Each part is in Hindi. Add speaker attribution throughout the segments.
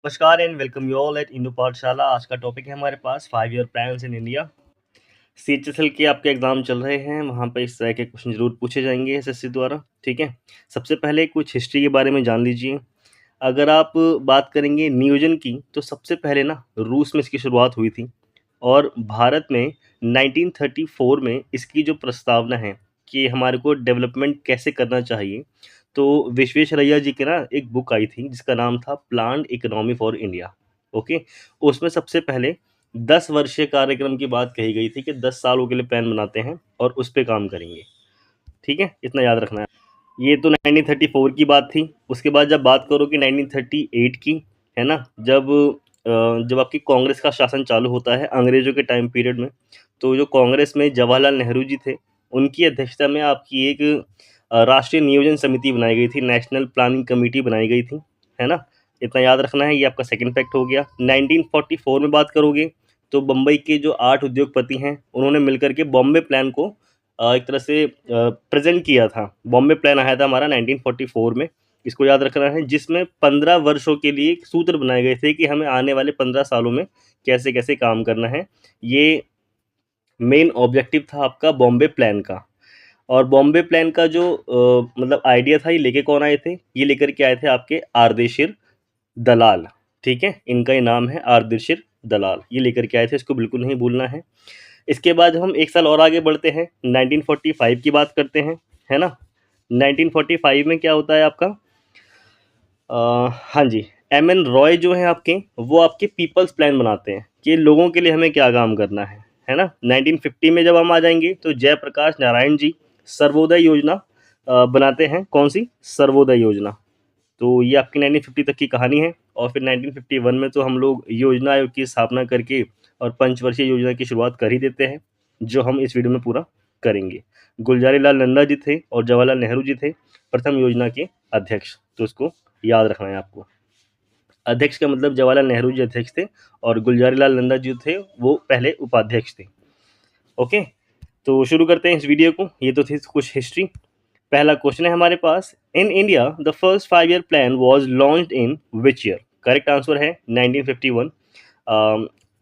Speaker 1: नमस्कार and welcome you all at Indu पाठशाला। आज का टॉपिक है हमारे पास 5 year plans in India. CHSL के आपके एग्जाम चल रहे हैं, वहाँ पे इस तरह के क्वेश्चन जरूर पूछे जाएंगे एसएससी द्वारा। ठीक है, सबसे पहले कुछ हिस्ट्री के बारे में जान लीजिए। अगर आप बात करेंगे नियोजन की, तो सबसे पहले ना रूस में इसकी शुरुआत हुई थी और भारत में 1934 में इसकी जो प्रस्तावना है कि हमारे को डेवलपमेंट कैसे करना चाहिए, तो विश्वेश्वरैया जी की ना एक बुक आई थी जिसका नाम था planned economy for India. Okay, उसमें सबसे पहले 10 वर्षीय कार्यक्रम की बात कही गई थी कि 10 सालों के लिए प्लान बनाते हैं और उस पर काम करेंगे। ठीक है, इतना याद रखना है। ये तो 1934 की बात थी। उसके बाद जब बात करो कि 1938 की, है ना, जब आपकी कांग्रेस का शासन चालू होता है अंग्रेजों के टाइम पीरियड में, तो जो कांग्रेस में जवाहरलाल नेहरू जी थे, उनकी अध्यक्षता में आपकी एक राष्ट्रीय नियोजन समिति बनाई गई थी, नेशनल प्लानिंग कमेटी बनाई गई थी, है ना। इतना याद रखना है, ये आपका सेकंड फैक्ट हो गया। 1944 में बात करोगे तो बम्बई के जो 8 उद्योगपति हैं उन्होंने मिलकर के बॉम्बे प्लान को एक तरह से प्रेजेंट किया था। बॉम्बे प्लान आया था हमारा 1944 में, इसको याद रखना है, जिसमें 15 वर्षों के लिए एक सूत्र बनाए गए थे कि हमें आने वाले 15 सालों में कैसे कैसे काम करना है। ये मेन ऑब्जेक्टिव था आपका बॉम्बे प्लान का। और बॉम्बे प्लान का जो मतलब आइडिया था, ये लेके कौन आए थे? ये लेकर के आए थे आपके आर्देशिर दलाल। ठीक है, इनका ही नाम है आर्देशिर दलाल, ये लेकर के आए थे, इसको बिल्कुल नहीं भूलना है। इसके बाद हम एक साल और आगे बढ़ते हैं, 1945 की बात करते हैं, है ना। 1945 में क्या होता है आपका, हाँ जी, एम एन रॉय जो हैं आपके, वो आपके पीपल्स प्लान बनाते हैं कि लोगों के लिए हमें क्या काम करना है ना। 1950 में जब हम आ जाएंगे तो जयप्रकाश नारायण जी सर्वोदय योजना बनाते हैं। कौन सी? सर्वोदय योजना। तो ये आपकी 1950 तक की कहानी है। और फिर 1951 में तो हम लोग योजना आयोग की स्थापना करके और पंचवर्षीय योजना की शुरुआत कर ही देते हैं, जो हम इस वीडियो में पूरा करेंगे। गुलजारी लाल नंदा जी थे और जवाहरलाल नेहरू जी थे प्रथम योजना के अध्यक्ष, तो इसको याद रखना है आपको। अध्यक्ष का मतलब जवाहरलाल नेहरू जी अध्यक्ष थे और गुलजारी लाल नंदा जी थे वो पहले उपाध्यक्ष थे। ओके, तो शुरू करते हैं इस वीडियो को। ये तो थी कुछ हिस्ट्री। पहला क्वेश्चन है हमारे पास, in India the first 5 year plan was launched in which year? Correct answer है 1951।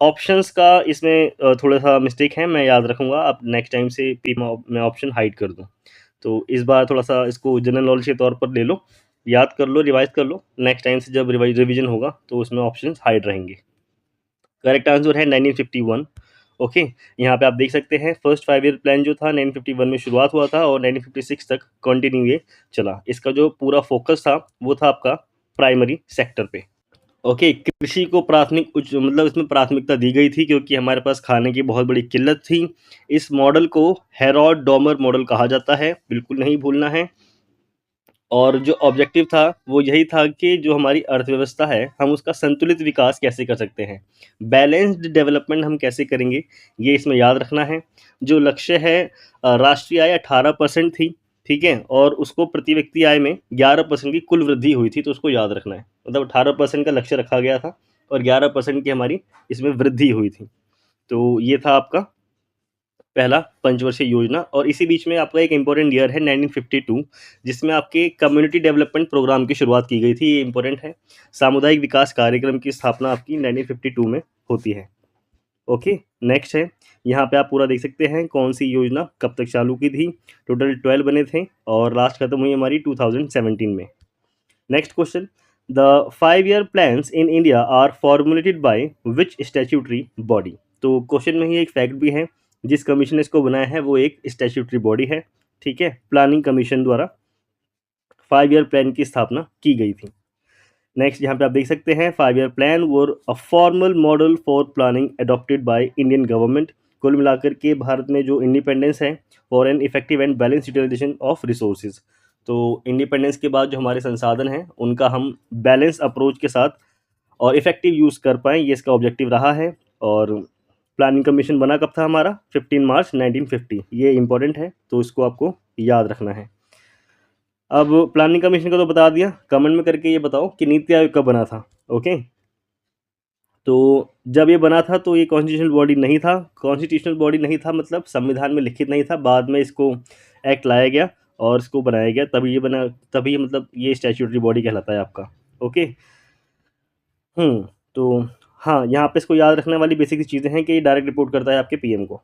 Speaker 1: ऑप्शंस का इसमें थोड़ा सा मिस्टेक है, मैं याद रखूंगा, अब नेक्स्ट टाइम से मैं ऑप्शन हाइड कर दूं। तो इस बार थोड़ा सा इसको जनरल नॉलेज के तौर पर ले लो, याद कर लो, रिवाइज कर लो। नेक्स्ट टाइम से जब रिवीजन होगा तो उसमें ऑप्शन हाइड रहेंगे। करेक्ट आंसर है 1951। ओके, यहाँ पे आप देख सकते हैं फर्स्ट 5 ईयर प्लान जो था 1951 में शुरुआत हुआ था और 1956 तक कंटिन्यू ये चला। इसका जो पूरा फोकस था वो था आपका प्राइमरी सेक्टर पे। ओके, कृषि को प्राथमिक उच्च मतलब इसमें प्राथमिकता दी गई थी क्योंकि हमारे पास खाने की बहुत बड़ी किल्लत थी। इस मॉडल को हेरोड डॉमर मॉडल कहा जाता है, बिल्कुल नहीं भूलना है। और जो ऑब्जेक्टिव था वो यही था कि जो हमारी अर्थव्यवस्था है हम उसका संतुलित विकास कैसे कर सकते हैं, बैलेंस्ड डेवलपमेंट हम कैसे करेंगे, ये इसमें याद रखना है। जो लक्ष्य है, राष्ट्रीय आय 18% थी, ठीक है, और उसको प्रति व्यक्ति आय में 11% की कुल वृद्धि हुई थी, तो उसको याद रखना है। मतलब 18% का लक्ष्य रखा गया था और 11% की हमारी इसमें वृद्धि हुई थी। तो ये था आपका पहला पंचवर्षीय योजना। और इसी बीच में आपका एक इंपॉर्टेंट ईयर है 1952, जिसमें आपके कम्युनिटी डेवलपमेंट प्रोग्राम की शुरुआत की गई थी। ये इंपॉर्टेंट है, सामुदायिक विकास कार्यक्रम की स्थापना आपकी 1952 में होती है। ओके, नेक्स्ट है, यहाँ पे आप पूरा देख सकते हैं कौन सी योजना कब तक चालू की थी। टोटल 12 बने थे और लास्ट खत्म हुई हमारी 2017 में। Next question, the 5 year plans in India are formulated by which statutory body? तो क्वेश्चन में ही एक फैक्ट भी है, जिस कमीशन ने इसको बनाया है वो एक स्टैट्यूटरी बॉडी है, ठीक है, प्लानिंग कमीशन द्वारा 5 ईयर प्लान की स्थापना की गई थी। नेक्स्ट यहाँ पे आप देख सकते हैं 5 year plan were a formal model for planning adopted by Indian government. कुल मिलाकर के भारत में जो इंडिपेंडेंस है for an effective and balance utilisation of resources, तो इंडिपेंडेंस के बाद जो हमारे संसाधन हैं उनका हम बैलेंस अप्रोच के साथ और इफेक्टिव यूज़ कर पाएँ, ये इसका ऑब्जेक्टिव रहा है। और प्लानिंग कमीशन बना कब था हमारा? 15 मार्च 1950। ये इंपॉर्टेंट है तो इसको आपको याद रखना है। अब प्लानिंग कमीशन का तो बता दिया, कमेंट में करके ये बताओ कि नीति आयोग कब बना था। ओके, तो जब ये बना था तो ये कॉन्स्टिट्यूशनल बॉडी नहीं था। कॉन्स्टिट्यूशनल बॉडी नहीं था मतलब संविधान में लिखित नहीं था, बाद में इसको एक्ट लाया गया और इसको बनाया गया, तभी ये बना, तभी मतलब ये स्टैट्यूटरी बॉडी कहलाता है आपका। ओके, तो हाँ, यहाँ पे इसको याद रखने वाली बेसिक चीज़ें हैं कि ये डायरेक्ट रिपोर्ट करता है आपके पीएम को।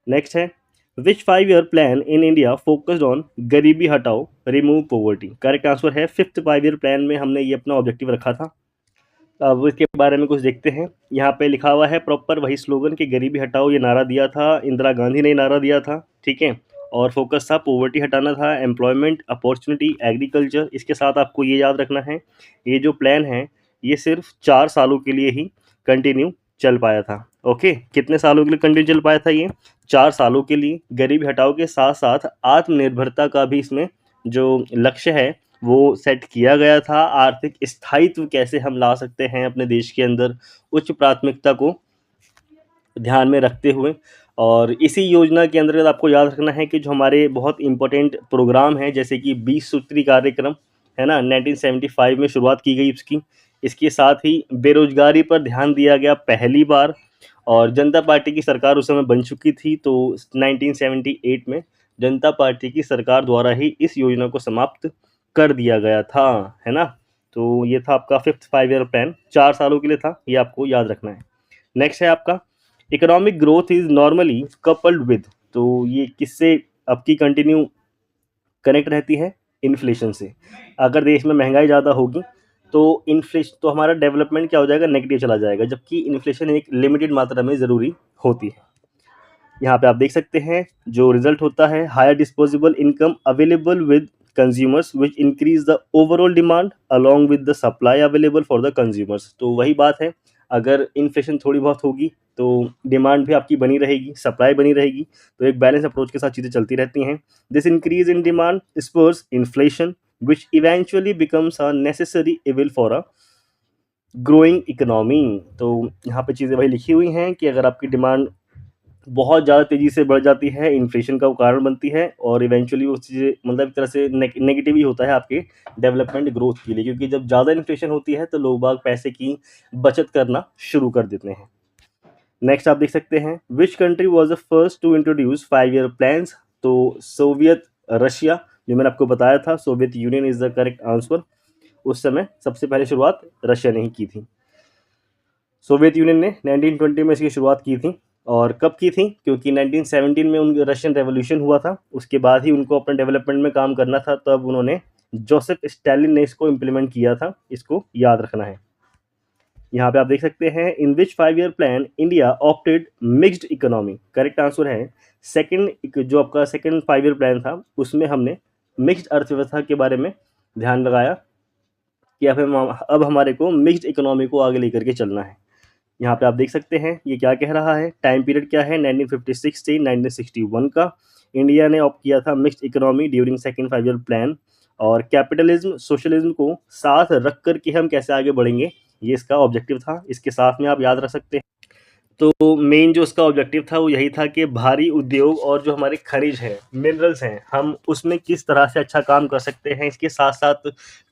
Speaker 1: नेक्स्ट है, विच 5 year plan in India focused on गरीबी हटाओ रिमूव पॉवर्टी। करेक्ट आंसर है फिफ्थ 5 ईयर प्लान में हमने ये अपना ऑब्जेक्टिव रखा था। अब इसके बारे में कुछ देखते हैं। यहाँ पे लिखा हुआ है प्रॉपर वही स्लोगन कि गरीबी हटाओ, ये नारा दिया था इंदिरा गांधी ने, नारा दिया था, ठीक है। और फोकस था पॉवर्टी हटाना था, एम्प्लॉयमेंट, अपॉर्चुनिटी, एग्रीकल्चर। इसके साथ आपको ये याद रखना है, ये जो प्लान है ये सिर्फ 4 सालों के लिए ही कंटिन्यू चल पाया था। ओके, कितने सालों के लिए कंटिन्यू चल पाया था ये? 4 सालों के लिए। गरीबी हटाओ के साथ साथ आत्मनिर्भरता का भी इसमें जो लक्ष्य है वो सेट किया गया था। आर्थिक स्थायित्व कैसे हम ला सकते हैं अपने देश के अंदर, उच्च प्राथमिकता को ध्यान में रखते हुए। और इसी योजना के अंतर्गत आपको याद रखना है कि जो हमारे बहुत इंपॉर्टेंट प्रोग्राम हैं, जैसे कि 20 सूत्री कार्यक्रम है ना, 1975 में शुरुआत की गई उसकी। इसके साथ ही बेरोजगारी पर ध्यान दिया गया पहली बार। और जनता पार्टी की सरकार उस समय बन चुकी थी, तो 1978 में जनता पार्टी की सरकार द्वारा ही इस योजना को समाप्त कर दिया गया था, है ना। तो ये था आपका फिफ्थ 5 ईयर प्लान, 4 सालों के लिए था, ये आपको याद रखना है। नेक्स्ट है आपका, economic growth is normally coupled with. तो ये किससे आपकी कंटिन्यू कनेक्ट रहती है? इन्फ्लेशन से। अगर देश में महंगाई ज़्यादा होगी तो इन्फ्लेशन, तो हमारा डेवलपमेंट क्या हो जाएगा? नेगेटिव चला जाएगा, जबकि इन्फ्लेशन एक लिमिटेड मात्रा में ज़रूरी होती है। यहाँ पे आप देख सकते हैं जो रिजल्ट होता है, higher disposable income available with consumers which increase the overall demand along with the supply available for the consumers. तो वही बात है, अगर इन्फ्लेशन थोड़ी बहुत होगी तो डिमांड भी आपकी बनी रहेगी, सप्लाई बनी रहेगी। तो एक बैलेंस अप्रोच के साथ चीज़ें चलती रहती हैं। This increase in demand Spurs inflation which eventually becomes a necessary evil for a growing economy. तो यहाँ पे चीज़ें वही लिखी हुई हैं कि अगर आपकी डिमांड बहुत ज़्यादा तेज़ी से बढ़ जाती है, इन्फ्लेशन का वो कारण बनती है, और इवेंचुअली वो चीज़ें मतलब एक तरह से नेगेटिव ही होता है आपके डेवलपमेंट ग्रोथ के लिए, क्योंकि जब ज़्यादा इन्फ्लेशन होती है तो लोग बाग पैसे की बचत करना शुरू कर देते हैं। नेक्स्ट आप देख सकते हैं, which country was the first to introduce 5 year plans. तो सोवियत रशिया, जो मैंने आपको बताया था, Soviet Union is the correct answer. उस समय सबसे पहले शुरुआत रशिया ने ही की थी। सोवियत यूनियन ने 1920 में इसकी शुरुआत की थी। और कब की थी? क्योंकि 1917 में उन रशियन रेवोल्यूशन हुआ था, उसके बाद ही उनको अपने डेवलपमेंट में काम करना था, तब उन्होंने जोसेफ स्टालिन ने इसको इम्प्लीमेंट किया था। इसको याद रखना है। यहाँ पे आप देख सकते हैं, इन विच 5 year plan India opted mixed economy. Correct answer है सेकंड, जो आपका सेकंड 5 ईयर प्लान था उसमें हमने मिक्स्ड अर्थव्यवस्था के बारे में ध्यान लगाया कि अब हमारे को मिक्स्ड इकोनॉमी को आगे लेकर के चलना है। यहाँ पे आप देख सकते हैं ये क्या कह रहा है, टाइम पीरियड क्या है, 1956 से 1961 का। इंडिया ने ऑप्ट किया था mixed economy during second 5 year plan. और कैपिटलिज्म सोशलिज्म को साथ रख कर के हम कैसे आगे बढ़ेंगे, ये इसका ऑब्जेक्टिव था। इसके साथ में आप याद रख सकते हैं, तो मेन जो उसका ऑब्जेक्टिव था वो यही था कि भारी उद्योग और जो हमारे खनिज हैं, मिनरल्स हैं, हम उसमें किस तरह से अच्छा काम कर सकते हैं। इसके साथ साथ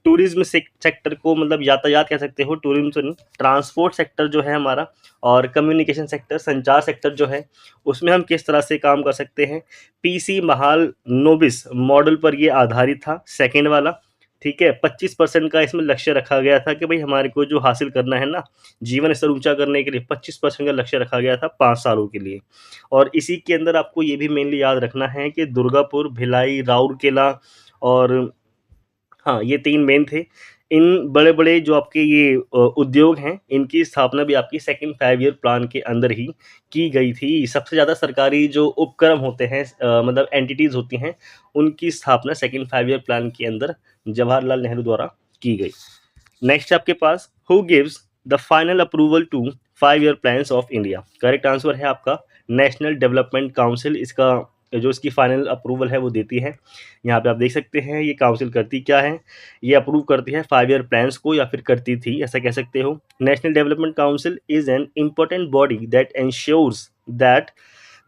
Speaker 1: टूरिज्म सेक्टर को, मतलब यातायात कह सकते हो, टूरिज्म से नहीं, ट्रांसपोर्ट सेक्टर जो है हमारा, और कम्युनिकेशन सेक्टर, संचार सेक्टर जो है, उसमें हम किस तरह से काम कर सकते हैं। पीसी महाल नोबिस मॉडल पर ये आधारित था, सेकेंड वाला, ठीक है। 25% का इसमें लक्ष्य रखा गया था कि भाई हमारे को जो हासिल करना है ना, जीवन स्तर ऊंचा करने के लिए 25% का लक्ष्य रखा गया था 5 सालों के लिए। और इसी के अंदर आपको ये भी मेनली याद रखना है कि दुर्गापुर, भिलाई, राउरकेला और हाँ, ये 3 मेन थे। इन बड़े-बड़े जो आपके ये उद्योग हैं, इनकी स्थापना भी आपकी सेकंड 5 ईयर प्लान के अंदर ही की गई थी। सबसे ज़्यादा सरकारी जो उपक्रम होते हैं, मतलब एंटिटीज़ होती हैं, उनकी स्थापना सेकंड 5 ईयर प्लान के अंदर जवाहरलाल नेहरू द्वारा की गई। नेक्स्ट आपके पास, who gives the final approval to 5 year plans of India. Correct answer है आपका नेशनल डेवलपमेंट काउंसिल। इसका जो इसकी फाइनल अप्रूवल है वो देती है। यहाँ पे आप देख सकते हैं ये काउंसिल करती क्या है, ये अप्रूव करती है 5 ईयर प्लान्स को, या फिर करती थी, ऐसा कह सकते हो। National development council is an important body that ensures that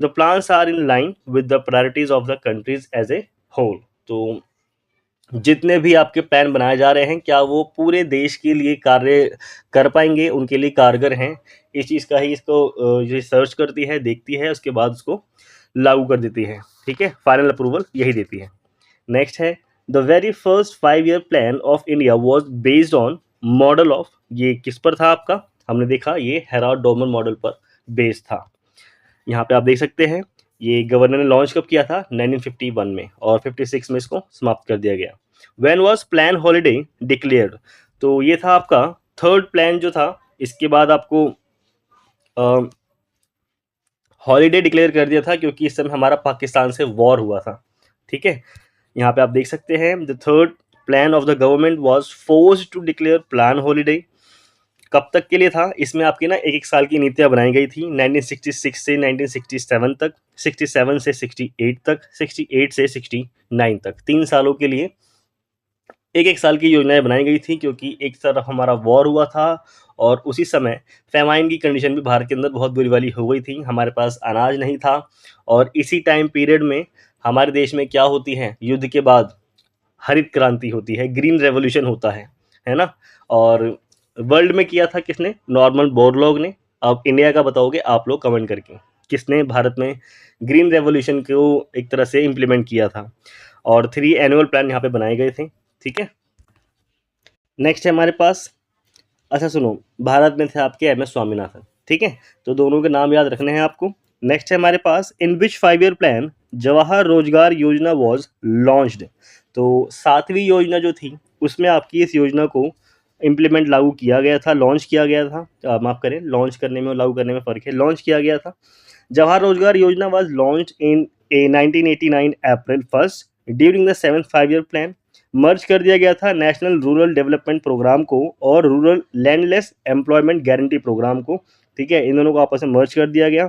Speaker 1: the plans are in line with the priorities of the countries as a whole. तो जितने भी आपके प्लान बनाए जा रहे हैं, क्या वो पूरे देश के लिए कार्य कर पाएंगे, उनके लिए कारगर हैं, इस चीज़ का ही इसको ये सर्च करती है, देखती है, उसके बाद उसको लागू कर देती है, ठीक है। फाइनल अप्रूवल यही देती है। नेक्स्ट है, the very first 5 year plan of India was based on model of, ये किस पर था आपका, हमने देखा ये हेराल्ड डोमन मॉडल पर बेस्ड था। यहाँ पे आप देख सकते हैं ये गवर्नर ने लॉन्च कब किया था, 1951 में, और 56 में इसको समाप्त कर दिया गया। When was plan holiday declared, तो ये था आपका थर्ड प्लान जो था, इसके बाद आपको हॉलिडे डिक्लेयर कर दिया था क्योंकि इस समय हमारा पाकिस्तान से वॉर हुआ था। ठीक है, यहाँ पे आप देख सकते हैं the third plan of the government was forced to declare plan holiday. कब तक के लिए था, इसमें आपकी ना एक एक साल की नीतियाँ बनाई गई थी, 1966 से 1967 तक, 67 से 68 तक, 68 से 69 तक, 3 सालों के लिए एक एक साल की योजनाएं बनाई गई थी, क्योंकि एक तरफ हमारा वॉर हुआ था और उसी समय फेमाइन की कंडीशन भी भारत के अंदर बहुत बुरी वाली हो गई थी, हमारे पास अनाज नहीं था। और इसी टाइम पीरियड में हमारे देश में क्या होती है, युद्ध के बाद हरित क्रांति होती है, ग्रीन रेवोल्यूशन होता है ना। और वर्ल्ड में किया था किसने, नॉर्मन बोरलॉग ने। अब इंडिया का बताओगे आप लोग कमेंट करके, किसने भारत में ग्रीन रेवोल्यूशन को एक तरह से इम्प्लीमेंट किया था। और 3 एनुअल प्लान यहाँ पे बनाए गए थे। ठीक है, नेक्स्ट है हमारे पास, अच्छा सुनो, भारत में थे आपके एम एस स्वामीनाथन। ठीक है, तो दोनों के नाम याद रखने हैं आपको। नेक्स्ट है हमारे पास, इन विच 5 year plan Jawahar Rozgar Yojana was launched. तो 7वीं योजना जो थी उसमें आपकी इस योजना को इम्प्लीमेंट लागू किया गया था, लॉन्च किया गया था, माफ़ करें, लॉन्च करने में और लागू करने में फ़र्क है, लॉन्च किया गया था। Jawahar Rozgar Yojana was launch in 1989 April 1 during the 7th 5 year plan. Merge कर दिया गया था नेशनल रूरल डेवलपमेंट प्रोग्राम को और rural landless employment guarantee programme को। ठीक है, इन दोनों को आपस में मर्ज कर दिया गया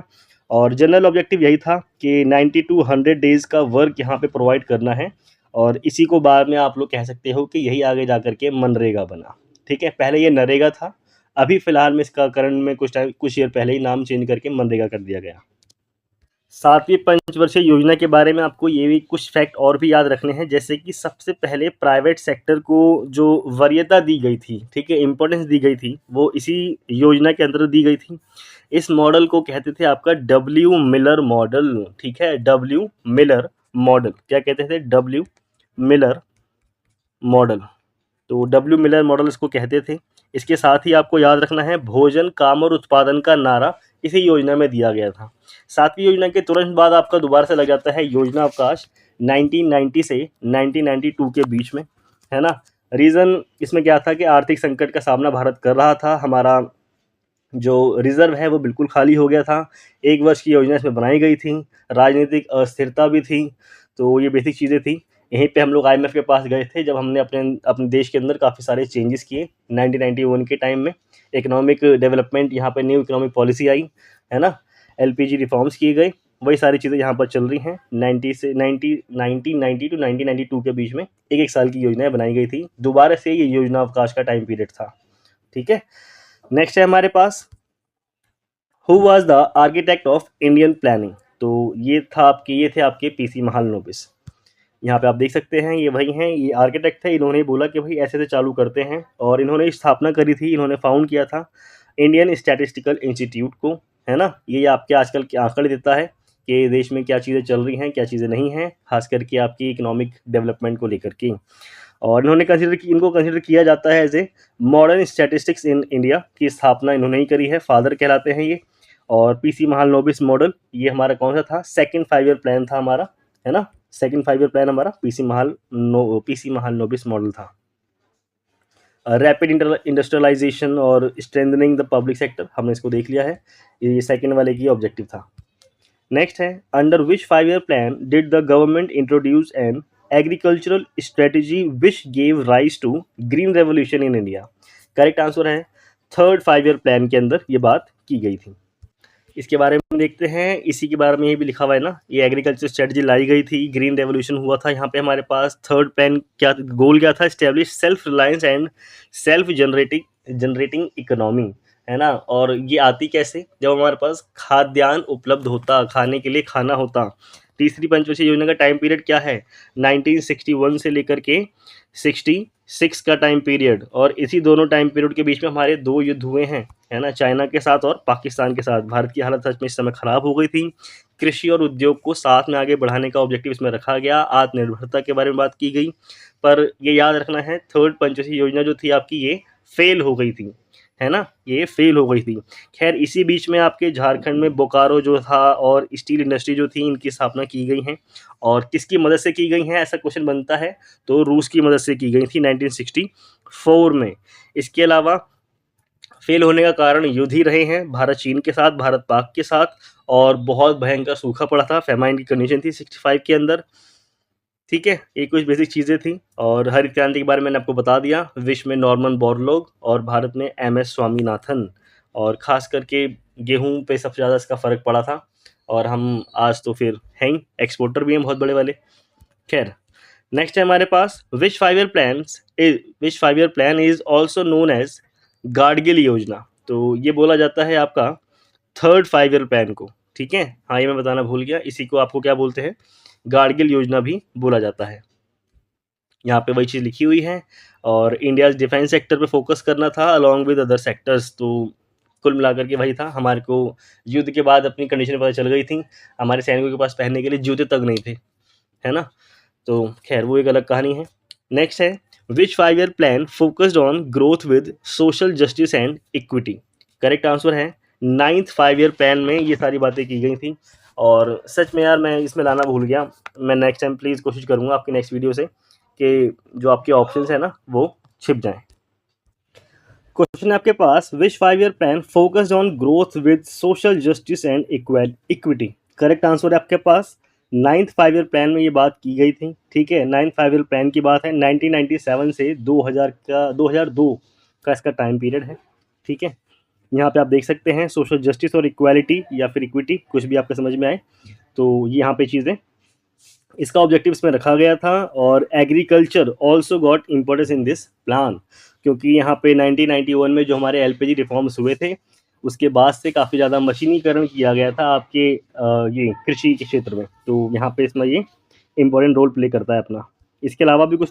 Speaker 1: और जनरल ऑब्जेक्टिव यही था कि 90 to 100 डेज का वर्क यहाँ पे प्रोवाइड करना है। और इसी को बाद में आप लोग कह सकते हो कि यही आगे जा करके मनरेगा बना। ठीक है, पहले ये नरेगा था, अभी फिलहाल में इसका करंट में कुछ ईयर पहले ही नाम चेंज करके मनरेगा कर दिया गया। 7वीं पंचवर्षीय योजना के बारे में आपको ये भी कुछ फैक्ट और भी याद रखने हैं, जैसे कि सबसे पहले प्राइवेट सेक्टर को जो वरीयता दी गई थी, ठीक है, इम्पोर्टेंस दी गई थी, वो इसी योजना के अंदर दी गई थी। इस मॉडल को कहते थे आपका डब्ल्यू मिलर मॉडल। ठीक है, डब्ल्यू मिलर मॉडल, क्या कहते थे, डब्ल्यू मिलर मॉडल। तो डब्ल्यू मिलर मॉडल इसको कहते थे। इसके साथ ही आपको याद रखना है, भोजन काम और उत्पादन का नारा इसी योजना में दिया गया था। 7वीं योजना के तुरंत बाद आपका दोबारा से लग जाता है योजना अवकाश 1990 से 1992 के बीच में, है ना। रीज़न इसमें क्या था कि आर्थिक संकट का सामना भारत कर रहा था, हमारा जो रिज़र्व है वो बिल्कुल खाली हो गया था। 1 वर्ष की योजना इसमें बनाई गई थी, राजनीतिक अस्थिरता भी थी, तो ये बेसिक चीज़ें थी। यहीं पे हम लोग आईएमएफ के पास गए थे जब हमने अपने अपने देश के अंदर काफ़ी सारे चेंजेस किए 1991 के टाइम में। इकोनॉमिक डेवलपमेंट, यहाँ पे न्यू इकोनॉमिक पॉलिसी आई, है ना। एलपीजी रिफॉर्म्स किए गए, वही सारी चीज़ें यहाँ पर चल रही हैं। 1990 टू 1992 के बीच में एक एक साल की योजनाएं बनाई गई थी। दोबारा से ये योजना अवकाश का टाइम पीरियड था। ठीक है, नेक्स्ट है हमारे पास, who was the architect of Indian planning. तो ये थे आपके पीसी महालनोबिस। यहाँ पे आप देख सकते हैं ये वही हैं, ये आर्किटेक्ट थे। इन्होंने बोला कि भाई ऐसे से चालू करते हैं, और इन्होंने स्थापना करी थी, इन्होंने फाउंड किया था इंडियन स्टैटिस्टिकल इंस्टीट्यूट को, है ना। ये आपके आजकल के आंकड़े देता है कि देश में क्या चीज़ें चल रही हैं, क्या चीज़ें नहीं हैं, खास करके आपकी इकोनॉमिक डेवलपमेंट को लेकर के। और इन्होंने इनको कंसिडर किया जाता है as a modern statistics in India की स्थापना इन्होंने ही करी है, फादर कहलाते हैं ये। और पीसी महालनोबिस मॉडल, ये हमारा कौन सा था, सेकंड 5 ईयर प्लान था हमारा, है ना। सेकंड 5 ईयर प्लान हमारा पीसी महालनोबिस मॉडल था। रैपिड इंडस्ट्रियलाइजेशन और स्ट्रेंथनिंग द पब्लिक सेक्टर, हमने इसको देख लिया है, ये सेकंड वाले की ऑब्जेक्टिव था। नेक्स्ट है, under which 5 year plan did the government introduce an agricultural strategy which gave rise to green revolution in India. Correct answer है थर्ड 5 ईयर प्लान के अंदर ये बात की गई थी। इसके बारे में देखते हैं, इसी के बारे में ये भी लिखा हुआ है ना, ये एग्रीकल्चर स्ट्रेटजी लाई गई थी, ग्रीन रेवोल्यूशन हुआ था। यहाँ पे हमारे पास थर्ड प्लान क्या गोल क्या था, establish self reliance and self generating economy, है ना। और ये आती कैसे, जब हमारे पास खाद्यान्न उपलब्ध होता, खाने के लिए खाना होता। तीसरी पंचवर्षीय योजना का टाइम पीरियड क्या है, 1961 से लेकर के 66 का टाइम पीरियड। और इसी दोनों टाइम पीरियड के बीच में हमारे 2 युद्ध हुए हैं, है ना, चाइना के साथ और पाकिस्तान के साथ। भारत की हालत सच में इस समय ख़राब हो गई थी। कृषि और उद्योग को साथ में आगे बढ़ाने का ऑब्जेक्टिव इसमें रखा गया, आत्मनिर्भरता के बारे में बात की गई। पर ये याद रखना है, थर्ड पंचवर्षीय योजना जो थी आपकी, ये फेल हो गई थी, है ना? ये फेल हो गई थी। खैर इसी बीच में आपके झारखंड में बोकारो जो था और स्टील इंडस्ट्री जो थी इनकी स्थापना की गई हैं। और किसकी मदद से की गई हैं ऐसा क्वेश्चन बनता है, तो रूस की मदद से की गई थी 1964 में। इसके अलावा फेल होने का कारण युद्ध ही रहे हैं, भारत चीन के साथ, भारत पाक के साथ, और बहुत भयंकर सूखा पड़ा था, फेमाइन की कंडीशन थी 65 के अंदर। ठीक है, ये कुछ बेसिक चीज़ें थी। और हरित क्रांति के बारे में मैंने आपको बता दिया, विश्व में नॉर्मन बोरलॉग और भारत में एम.एस. स्वामीनाथन। और ख़ास करके गेहूँ पे सबसे ज़्यादा इसका फ़र्क पड़ा था, और हम आज तो फिर हैं ही, एक्सपोर्टर भी हैं बहुत बड़े वाले। खैर नेक्स्ट है हमारे पास which 5 year plan is also known as Gadgil योजना। तो ये बोला जाता है आपका थर्ड 5 ईयर प्लान को। ठीक है, हाँ ये मैं बताना भूल गया, इसी को आपको क्या बोलते हैं, गाडगिल योजना भी बोला जाता है। यहाँ पे वही चीज़ लिखी हुई है, और इंडिया डिफेंस सेक्टर पे फोकस करना था अलॉन्ग विद अदर सेक्टर्स। तो कुल मिलाकर के वही था, हमारे को युद्ध के बाद अपनी कंडीशन पता चल गई थी, हमारे सैनिकों के पास पहनने के लिए जूते तक नहीं थे, है ना? तो खैर वो एक अलग कहानी है। नेक्स्ट है विच 5 year plan focused on growth with social justice and equity. Correct answer है 9th 5 ईयर प्लान में ये सारी बातें की गई थी। और सच में यार मैं इसमें लाना भूल गया, मैं नेक्स्ट टाइम प्लीज़ कोशिश करूँगा आपकी नेक्स्ट वीडियो से कि जो आपके ऑप्शंस है ना वो छिप जाएं। क्वेश्चन है आपके पास which 5 year plan focused on growth with social justice and equity. Correct answer है आपके पास 9th 5 ईयर प्लान में ये बात की गई थी। ठीक है, 9th 5 ईयर प्लान की बात है, 1997 से 2002 का इसका टाइम पीरियड है। ठीक है, यहाँ पे आप देख सकते हैं सोशल जस्टिस और इक्वालिटी या फिर इक्विटी, कुछ भी आपके समझ में आए, तो ये यहाँ पे चीज़ें इसका ऑब्जेक्टिव इसमें रखा गया था। और agriculture also got importance in this plan, क्योंकि यहाँ पे 1991 में जो हमारे एलपीजी रिफॉर्म्स हुए थे उसके बाद से काफ़ी ज़्यादा मशीनीकरण किया गया था आपके ये कृषि के क्षेत्र में, तो यहाँ पे इसमें ये इम्पोर्टेंट रोल प्ले करता है अपना। इसके अलावा भी कुछ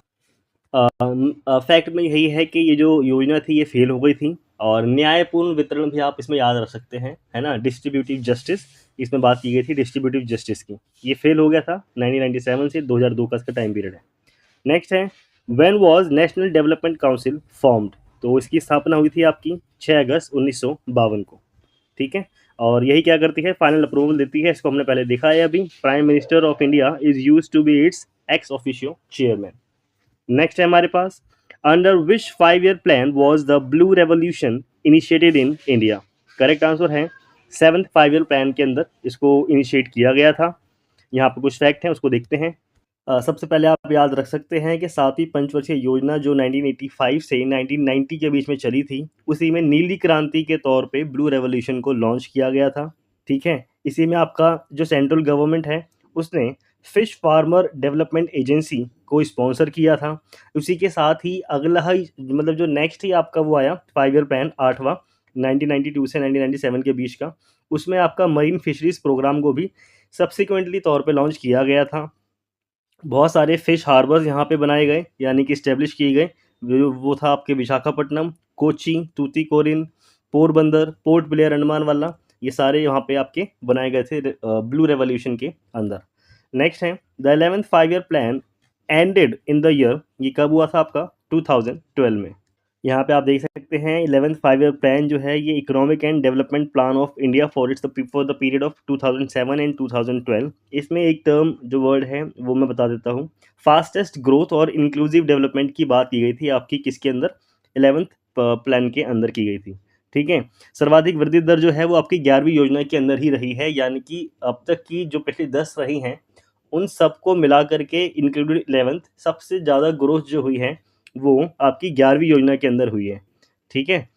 Speaker 1: फैक्ट में यही है कि ये जो योजना थी ये फेल हो गई थी। और न्यायपूर्ण वितरण भी आप इसमें याद रख सकते हैं, है ना, डिस्ट्रीब्यूटिव जस्टिस, इसमें बात की गई थी डिस्ट्रीब्यूटिव जस्टिस की, ये फेल हो गया था 1997 से 2002 का इसका टाइम पीरियड है। नेक्स्ट है when was national development council formed. तो इसकी स्थापना हुई थी आपकी 6 अगस्त 1952 को। ठीक है, और यही क्या करती है, फाइनल अप्रूवल देती है, इसको हमने पहले देखा है अभी, prime minister of India is use to be its ex officio chairman. Next है हमारे पास under which 5 year plan was the blue revolution initiated in India. Correct answer है 7th 5 ईयर प्लान के अंदर इसको इनिशिएट किया गया था। यहाँ पर कुछ फैक्ट हैं उसको देखते हैं। सबसे पहले आप याद रख सकते हैं कि 7वीं पंचवर्षीय योजना जो 1985 से 1990 के बीच में चली थी, उसी में नीली क्रांति के तौर पे ब्लू रेवोल्यूशन को लॉन्च किया गया था। ठीक है, इसी में आपका जो सेंट्रल गवर्नमेंट है उसने फिश फार्मर डेवलपमेंट एजेंसी को स्पॉन्सर किया था। उसी के साथ ही अगला ही मतलब जो नेक्स्ट ही आपका वो आया 5 ईयर प्लान 8वां 1992 से 1997 के बीच का, उसमें आपका मरीन फिशरीज प्रोग्राम को भी सब्सिक्वेंटली तौर पे लॉन्च किया गया था। बहुत सारे फिश हार्बर्स यहाँ पे बनाए गए यानी कि इस्टेब्लिश किए गए, वो था आपके विशाखापट्टनम, कोची, तूतीकोरिन, पोरबंदर, पोर्ट ब्लेयर अंडमान वाला, ये सारे यहाँ पे आपके बनाए गए थे ब्लू रेवोल्यूशन के अंदर। नेक्स्ट है the 11th 5 year plan ended in the year, ये कब हुआ था आपका 2012 में। यहाँ पे आप देख सकते हैं 11th 5 ईयर प्लान जो है ये economic and development plan of India for the period of 2007 and 2012। इसमें एक टर्म जो वर्ड है वो मैं बता देता हूँ, फास्टेस्ट ग्रोथ और इंक्लूसिव डेवलपमेंट की बात की गई थी आपकी किसके अंदर, 11th प्लान के अंदर की गई थी। ठीक है, सर्वाधिक वृद्धि दर जो है वो आपकी 11वीं योजना के अंदर ही रही है, यानी कि अब तक की जो पिछली 10 रही हैं उन सबको मिला करके इंक्लूडेड 11th सबसे ज़्यादा ग्रोथ जो हुई है वो आपकी 11वीं योजना के अंदर हुई है। ठीक है,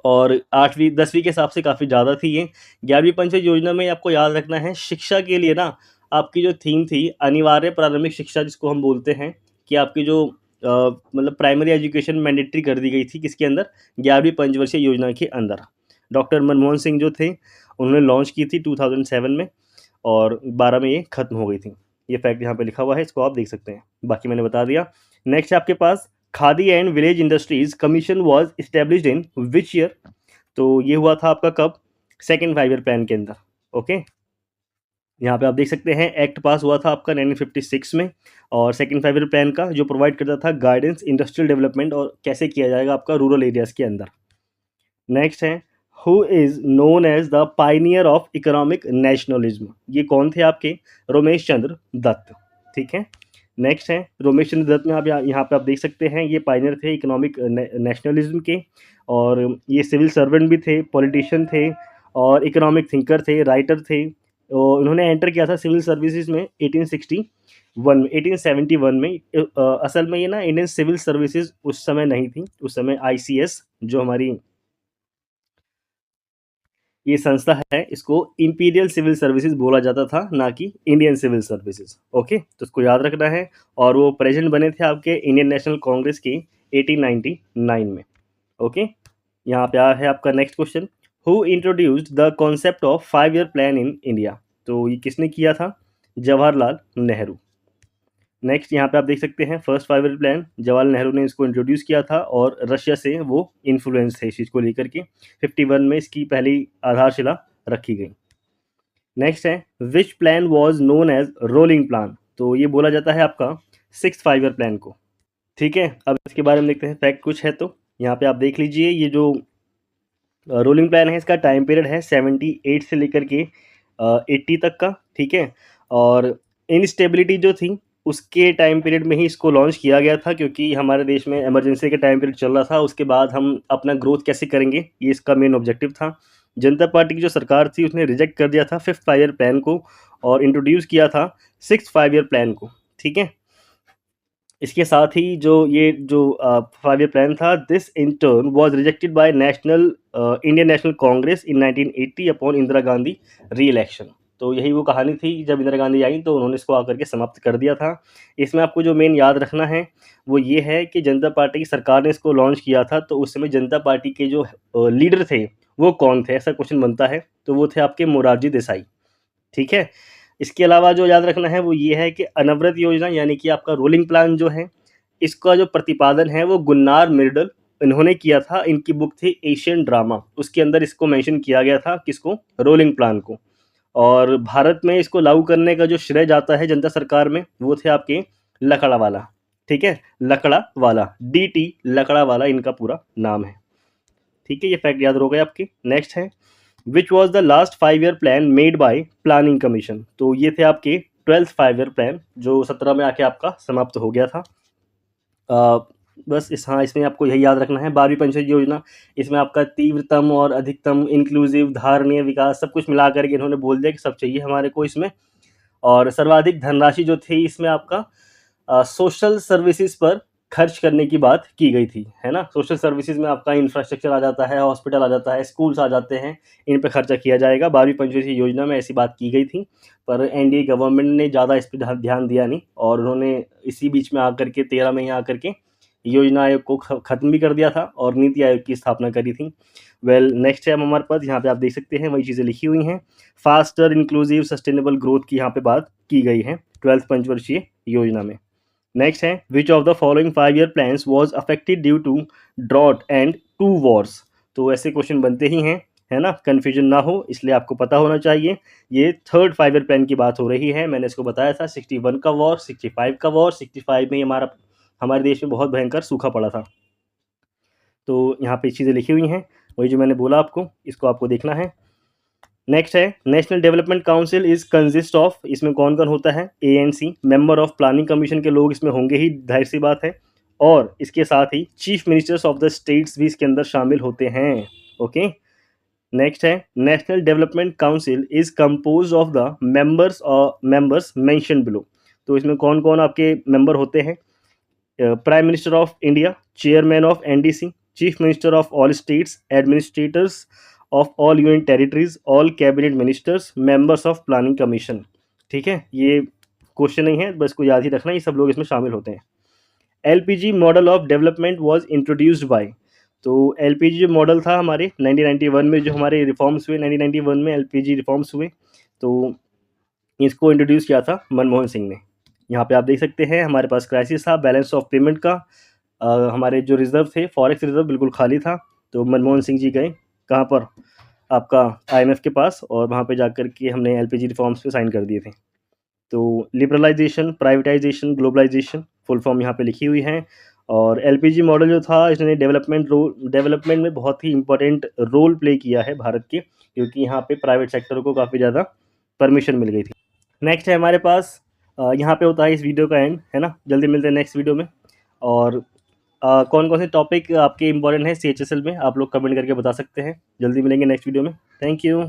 Speaker 1: और 8वीं 10वीं के हिसाब से काफ़ी ज़्यादा थी ये। 11वीं पंचवर्षीय योजना में आपको याद रखना है शिक्षा के लिए ना, आपकी जो थीम थी अनिवार्य प्रारंभिक शिक्षा जिसको हम बोलते हैं, कि आपकी जो मतलब प्राइमरी एजुकेशन मैंडेटरी कर दी गई थी किसके अंदर, 11वीं पंचवर्षीय योजना के अंदर। डॉक्टर मनमोहन सिंह जो थे उन्होंने लॉन्च की थी 2007 में, और 12 में ये खत्म हो गई थी। ये फैक्ट यहाँ पे लिखा हुआ है, इसको आप देख सकते हैं, बाकी मैंने बता दिया। नेक्स्ट है आपके पास Khadi and village industries commission was established in which year. तो ये हुआ था आपका कब, 2nd 5 ईयर प्लान के अंदर। ओके, यहाँ पे आप देख सकते हैं एक्ट पास हुआ था आपका 1956 में, और सेकंड 5 ईयर प्लान का जो प्रोवाइड करता था गाइडेंस इंडस्ट्रियल डेवलपमेंट और कैसे किया जाएगा आपका रूरल एरियाज़ के अंदर। नेक्स्ट है, who is known as the pioneer of economic nationalism, ये कौन थे आपके? रोमेश चंद्र दत्त। ठीक है। नेक्स्ट है रोमेश चंद्र दत्त में आप यहाँ पे आप देख सकते हैं ये पाइनियर थे इकोनॉमिक नेशनलिज्म के, और ये सिविल सर्वेंट भी थे, पॉलिटिशियन थे, और इकोनॉमिक थिंकर थे, राइटर थे। और उन्होंने एंटर किया था सिविल सर्विसेज में 1861 में, 1871 में। असल में ये ना इंडियन सिविल सर्विसेज उस समय नहीं थी, उस समय आईसीएस जो हमारी ये संस्था है, इसको इंपीरियल सिविल सर्विसेज बोला जाता था, ना कि इंडियन सिविल सर्विसेज। ओके, तो इसको याद रखना है। और वो प्रेसिडेंट बने थे आपके इंडियन नेशनल कांग्रेस के 1899 में। ओके, यहाँ पे है आपका next question, who introduced the concept of 5 year plan in India, तो ये किसने किया था? जवाहरलाल नेहरू। नेक्स्ट यहाँ पे आप देख सकते हैं first 5 year plan Jawaharlal Nehru ने इसको इंट्रोड्यूस किया था, और रशिया से वो इन्फ्लुएंस थे इस चीज़ को लेकर के। 51 में इसकी पहली आधारशिला रखी गई। नेक्स्ट है, which plan was known as rolling plan, तो ये बोला जाता है आपका 6th 5 ईयर प्लान को। ठीक है, अब इसके बारे में देखते हैं फैक्ट कुछ है तो यहाँ पे आप देख लीजिए, ये जो रोलिंग प्लान है इसका टाइम पीरियड है 78 से लेकर के 80 तक का। ठीक है, और इनस्टेबिलिटी जो थी उसके टाइम पीरियड में ही इसको लॉन्च किया गया था, क्योंकि हमारे देश में इमरजेंसी का टाइम पीरियड चल रहा था। उसके बाद हम अपना ग्रोथ कैसे करेंगे, ये इसका मेन ऑब्जेक्टिव था। जनता पार्टी की जो सरकार थी उसने रिजेक्ट कर दिया था 5th 5 ईयर प्लान को, और इंट्रोड्यूस किया था 6th 5 ईयर प्लान को। ठीक है, इसके साथ ही जो ये जो 5 ईयर प्लान था, this in turn was rejected by Indian national Congress in 1980 upon Indira Gandhi री इलेक्शन। तो यही वो कहानी थी, जब इंदिरा गांधी आई तो उन्होंने इसको आकर के समाप्त कर दिया था। इसमें आपको जो मेन याद रखना है वो ये है कि जनता पार्टी की सरकार ने इसको लॉन्च किया था, तो उस समय जनता पार्टी के जो लीडर थे वो कौन थे, ऐसा क्वेश्चन बनता है, तो वो थे आपके मोरारजी देसाई। ठीक है, इसके अलावा जो याद रखना है वो ये है कि अनवरत योजना यानी कि आपका रोलिंग प्लान जो है, इसका जो प्रतिपादन है वो गुन्नार मिर्डल इन्होंने किया था। इनकी बुक थी एशियन ड्रामा, उसके अंदर इसको मेंशन किया गया था, किसको? रोलिंग प्लान को। और भारत में इसको लागू करने का जो श्रेय जाता है जनता सरकार में, वो थे आपके लकड़ावाला। ठीक है, लकड़ावाला, डीटी लकड़ावाला इनका पूरा नाम है। ठीक है, ये फैक्ट याद हो गए आपके। नेक्स्ट है, which was the last 5 year plan made by planning commission, तो ये थे आपके 12th 5 ईयर प्लान जो 17 में आके आपका समाप्त हो गया था। बस इसमें आपको यही याद रखना है, 12वीं पंचायत योजना, इसमें आपका तीव्रतम और अधिकतम इंक्लूसिव धारणीय विकास सब कुछ मिला करके इन्होंने बोल दिया कि सब चाहिए हमारे को इसमें। और सर्वाधिक धनराशि जो थी इसमें आपका सोशल सर्विसेज पर खर्च करने की बात की गई थी, है ना? सोशल सर्विसेज में आपका इंफ्रास्ट्रक्चर आ जाता है, हॉस्पिटल आ जाता है, स्कूल्स आ जाते हैं, इन पे खर्चा किया जाएगा। 12वीं पंचवटी योजना में ऐसी बात की गई थी, पर एनडीए गवर्नमेंट ने ज़्यादा इस पे ध्यान दिया नहीं, और उन्होंने इसी बीच में आकर के 13 में ही आकर के योजना आयोग को ख़त्म भी कर दिया था और नीति आयोग की स्थापना करी थी। नेक्स्ट है हमारे पास, यहाँ पे आप देख सकते हैं वही चीज़ें लिखी हुई हैं। फास्टर इंक्लूसिव सस्टेनेबल ग्रोथ की यहाँ पे बात की गई है 12th पंचवर्षीय योजना में। नेक्स्ट है, which of the following 5 year plans was affected due to drought and 2 wars, तो ऐसे क्वेश्चन बनते ही हैं, है ना? कन्फ्यूजन ना हो इसलिए आपको पता होना चाहिए। ये 3rd 5 ईयर प्लान की बात हो रही है, मैंने इसको बताया था 61 का वॉर, 65 का वॉर। 65 में हमारे देश में बहुत भयंकर सूखा पड़ा था। तो यहाँ पे चीज़ें लिखी हुई हैं, वही जो मैंने बोला आपको, इसको आपको देखना है। नेक्स्ट है, national development council is consist of, इसमें कौन कौन होता है? ANC, member of planning commission के लोग इसमें होंगे ही, जाहिर सी बात है। और इसके साथ ही chief ministers of the states भी इसके अंदर शामिल होते हैं। ओके, नेक्स्ट है, national development council is compose of the members mention below, तो इसमें कौन कौन आपके मेंबर होते हैं? Prime minister of India, chairman of NDC, chief minister of all states, administrators of all union territories, all cabinet ministers, members of planning commission. ठीक है, ये क्वेश्चन नहीं है, बस को याद ही रखना, ये सब लोग इसमें शामिल होते हैं। LPG model of development was introduced by, तो LPG जो मॉडल था हमारे 1991 में जो हमारे रिफॉर्म्स हुए, 1991 में LPG रिफॉर्म्स हुए, तो इसको इंट्रोड्यूस किया था मनमोहन सिंह ने। यहाँ पे आप देख सकते हैं हमारे पास क्राइसिस था बैलेंस ऑफ पेमेंट का, हमारे जो रिजर्व थे फॉरेक्स रिजर्व बिल्कुल खाली था, तो मनमोहन सिंह जी गए कहाँ पर? आपका आईएमएफ के पास, और वहाँ पे जाकर के हमने एलपीजी रिफॉर्म्स पे साइन कर दिए थे। तो liberalisation, privatisation, globalisation full form यहाँ पे लिखी हुई हैं। और एलपीजी मॉडल जो था इसने डेवलपमेंट में बहुत ही इम्पोर्टेंट रोल प्ले किया है भारत के, क्योंकि यहाँ पे प्राइवेट सेक्टर को काफ़ी ज़्यादा परमिशन मिल गई थी। नेक्स्ट है हमारे पास, यहाँ पे होता है इस वीडियो का एंड, है ना। जल्दी मिलते हैं नेक्स्ट वीडियो में। और कौन कौन से टॉपिक आपके इंपॉर्टेंट हैं सीएचएसएल में, आप लोग कमेंट करके बता सकते हैं। जल्दी मिलेंगे नेक्स्ट वीडियो में। Thank you.